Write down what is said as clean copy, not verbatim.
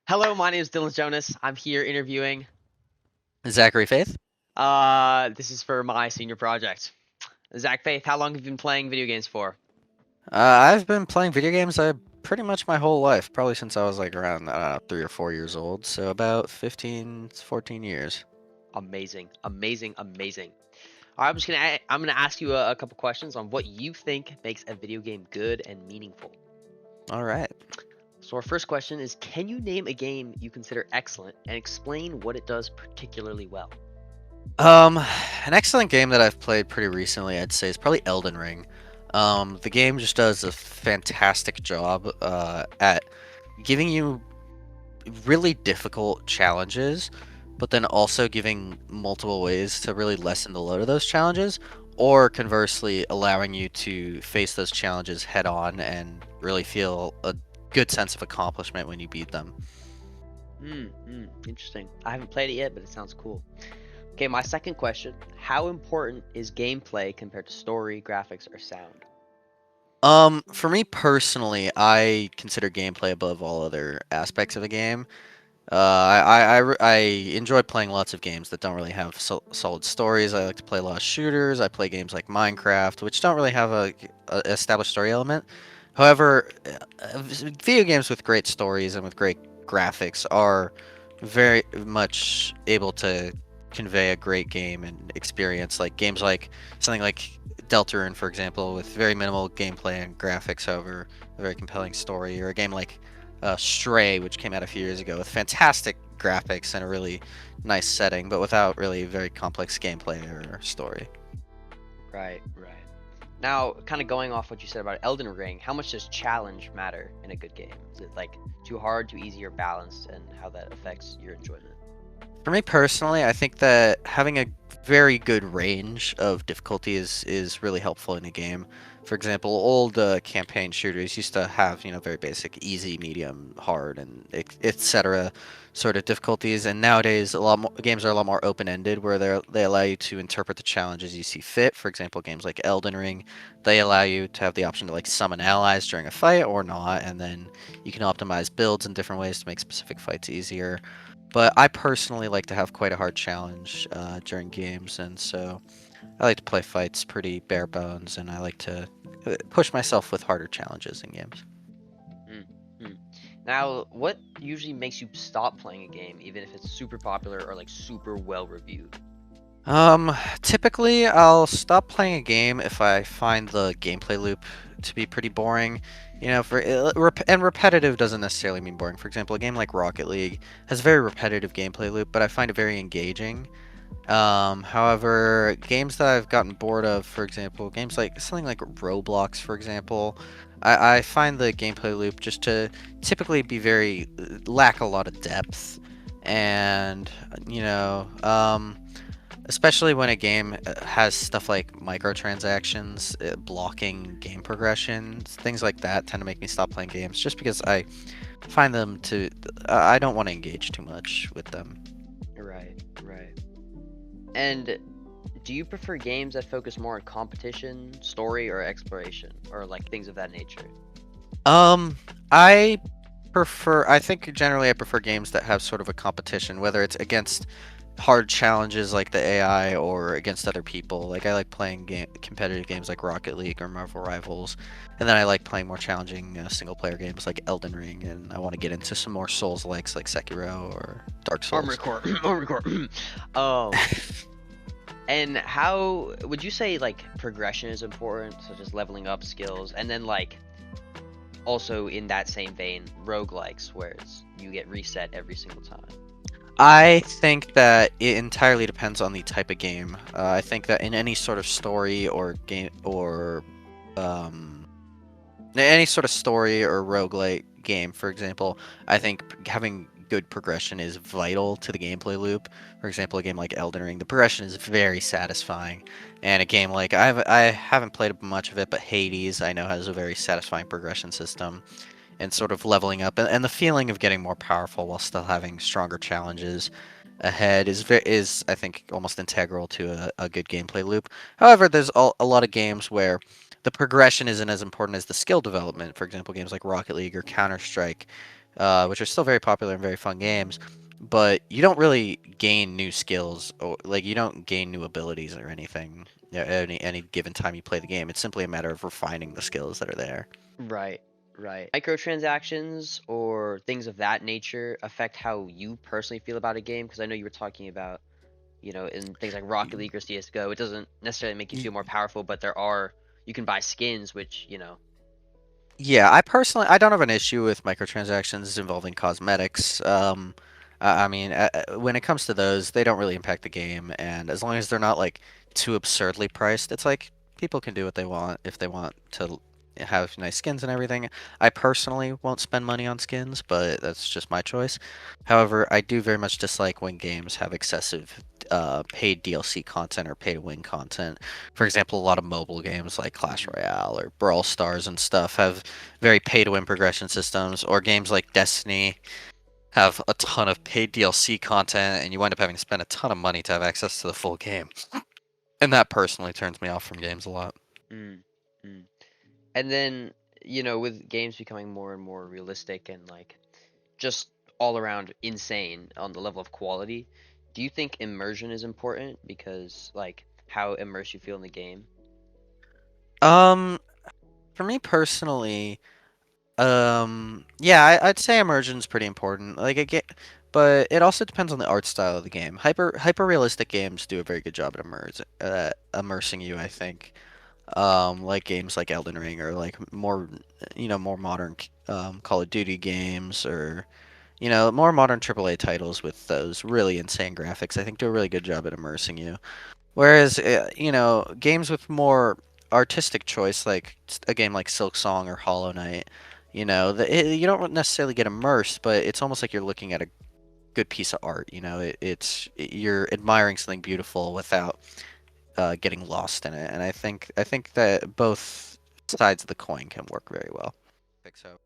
Hello, my name is Dylan Jonas. I'm here interviewing. Zachary Faith. This is for my senior project. Zach Faith, how long have you been playing video games for? I've been playing video games pretty much my whole life, probably since I was like around 3 or 4 years old, so about 15, 14 years. Amazing, amazing, amazing. All right, I'm gonna ask you a couple questions on what you think makes a video game good and meaningful. All right. So our first question is, can you name a game you consider excellent and explain what it does particularly well? Um, an excellent game that I've played pretty recently, I'd say, is probably Elden Ring. The game just does a fantastic job at giving you really difficult challenges, but then also giving multiple ways to really lessen the load of those challenges, or conversely, allowing you to face those challenges head on and really feel a good sense of accomplishment when you beat them. Interesting. I haven't played it yet, but it sounds cool. Okay, my second question, how important is gameplay compared to story, graphics, or sound? For me personally, I consider gameplay above all other aspects of a game. I enjoy playing lots of games that don't really have solid stories. I like to play a lot of shooters. I play games like Minecraft, which don't really have a established story element. However, video games with great stories and with great graphics are very much able to convey a great game and experience. Like games like something like Deltarune, for example, with very minimal gameplay and graphics, however, a very compelling story, or a game like Stray, which came out a few years ago with fantastic graphics and a really nice setting, but without really very complex gameplay or story. Right, right. Now, kind of going off what you said about Elden Ring, how much does challenge matter in a good game? Is it like too hard, too easy, or balanced, and how that affects your enjoyment? For me personally, I think that having a very good range of difficulty is really helpful in a game. For example, old campaign shooters used to have very basic, easy, medium, hard, and etc. sort of difficulties, and nowadays a lot more games are a lot more open-ended, where they allow you to interpret the challenges you see fit. For example, games like Elden Ring, they allow you to have the option to like summon allies during a fight or not, and then you can optimize builds in different ways to make specific fights easier. But I personally like to have quite a hard challenge during games, and so I like to play fights pretty bare bones, and I like to push myself with harder challenges in games. Mm, mm. Now, what usually makes you stop playing a game, even if it's super popular or like super well reviewed? Um, Typically I'll stop playing a game if I find the gameplay loop to be pretty boring. And repetitive doesn't necessarily mean boring. For example, a game like Rocket League has a very repetitive gameplay loop, but I find it very engaging. However, games that I've gotten bored of, for example, games like something like Roblox, for example, I find the gameplay loop just to typically be very lack a lot of depth, and you know, especially when a game has stuff like microtransactions, blocking game progression, things like that tend to make me stop playing games, just because I find them to, I don't want to engage too much with them. Right, right. And do you prefer games that focus more on competition, story, or exploration, or like things of that nature? Um, I I think generally I prefer games that have sort of a competition, whether it's against hard challenges like the AI or against other people. Like I like playing competitive games like Rocket League or Marvel Rivals, and then I like playing more challenging single player games like Elden Ring, and I want to get into some more Souls likes like Sekiro or Dark Armored Souls. Core, Armored Core. um, and how would you say like progression is important, such as leveling up skills, and then like also in that same vein, roguelikes, where you get reset every single time? I think that it entirely depends on the type of game. I think that in any sort of story or game or um, any sort of story or roguelike game, for example, I think having good progression is vital to the gameplay loop. For example, a game like Elden Ring, the progression is very satisfying, and a game like I haven't played much of it, but Hades I know has a very satisfying progression system and sort of leveling up, and the feeling of getting more powerful while still having stronger challenges ahead is I think almost integral to a good gameplay loop. However, there's a lot of games where the progression isn't as important as the skill development. For example, games like Rocket League or Counter Strike. which are still very popular and very fun games. But you don't really gain new skills or like you don't gain new abilities or anything any given time you play the game. It's simply a matter of refining the skills that are there. Right, right. Microtransactions or things of that nature affect how you personally feel about a game? Because I know you were talking about, in things like Rocket League or CS:GO, it doesn't necessarily make you Y- feel more powerful, but you can buy skins, which, Yeah, I don't have an issue with microtransactions involving cosmetics. I mean, when it comes to those, they don't really impact the game, and as long as they're not like too absurdly priced, it's like people can do what they want if they want to have nice skins and everything. I personally won't spend money on skins, but that's just my choice. However, I do very much dislike when games have excessive paid DLC content or pay to win content. For example, a lot of mobile games like Clash Mhm. Royale or Brawl Stars and stuff have very pay to win progression systems, or games like Destiny have a ton of paid DLC content, and you wind up having to spend a ton of money to have access to the full game. And that personally turns me off from games a lot. Mm, mm. And then, with games becoming more and more realistic and like just all around insane on the level of quality, do you think immersion is important? Because like how immersed you feel in the game? Um, for me personally, yeah, I'd say immersion's pretty important. But it also depends on the art style of the game. Hyper realistic games do a very good job at immersing you, I think. Like games like Elden Ring or like more, more modern Call of Duty games or more modern AAA titles with those really insane graphics. I think do a really good job at immersing you. Whereas, games with more artistic choice, like a game like Silk Song or Hollow Knight, you don't necessarily get immersed, but it's almost like you're looking at a good piece of art. You're admiring something beautiful without getting lost in it. And I think that both sides of the coin can work very well. I think so.